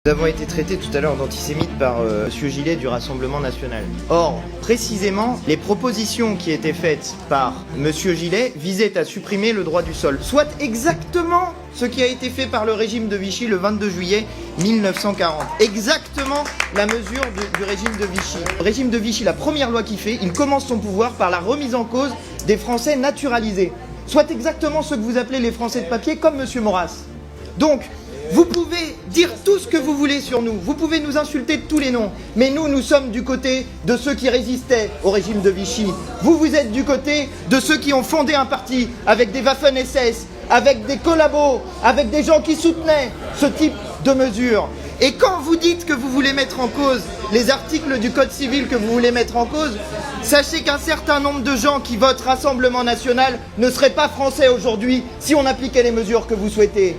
Nous avons été traités tout à l'heure d'antisémites par Monsieur Gillet du Rassemblement National. Or, précisément, les propositions qui étaient faites par Monsieur Gillet visaient à supprimer le droit du sol, soit exactement ce qui a été fait par le régime de Vichy le 22 juillet 1940. Exactement la mesure du régime de Vichy. Le régime de Vichy, la première loi qu'il fait, il commence son pouvoir par la remise en cause des Français naturalisés, soit exactement ce que vous appelez les Français de papier, comme Monsieur Maurras. Donc, vous pouvez dire tout ce que vous voulez sur nous, vous pouvez nous insulter de tous les noms, mais nous sommes du côté de ceux qui résistaient au régime de Vichy. Vous êtes du côté de ceux qui ont fondé un parti avec des Waffen-SS, avec des collabos, avec des gens qui soutenaient ce type de mesures. Et quand vous dites que vous voulez mettre en cause les articles du Code civil que vous voulez mettre en cause, sachez qu'un certain nombre de gens qui votent Rassemblement National ne seraient pas français aujourd'hui si on appliquait les mesures que vous souhaitez.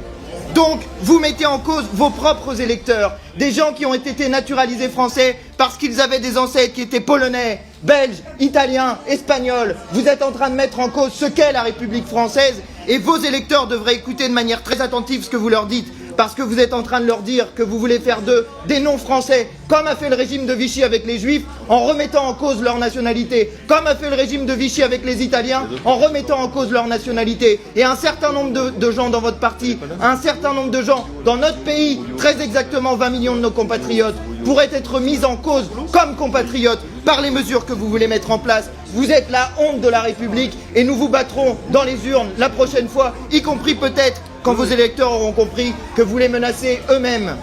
Donc, vous mettez en cause vos propres électeurs, des gens qui ont été naturalisés français parce qu'ils avaient des ancêtres qui étaient polonais, belges, italiens, espagnols. Vous êtes en train de mettre en cause ce qu'est la République française et vos électeurs devraient écouter de manière très attentive ce que vous leur dites parce que vous êtes en train de leur dire que vous voulez faire d'eux des non-français, comme a fait le régime de Vichy avec les Juifs, en remettant en cause leur nationalité, comme a fait le régime de Vichy avec les Italiens, en remettant en cause leur nationalité. Et un certain nombre de gens dans votre parti, un certain nombre de gens dans notre pays, très exactement 20 millions de nos compatriotes, pourraient être mis en cause comme compatriotes par les mesures que vous voulez mettre en place. Vous êtes la honte de la République et nous vous battrons dans les urnes la prochaine fois, y compris peut-être quand vos électeurs auront compris que vous les menacez eux-mêmes.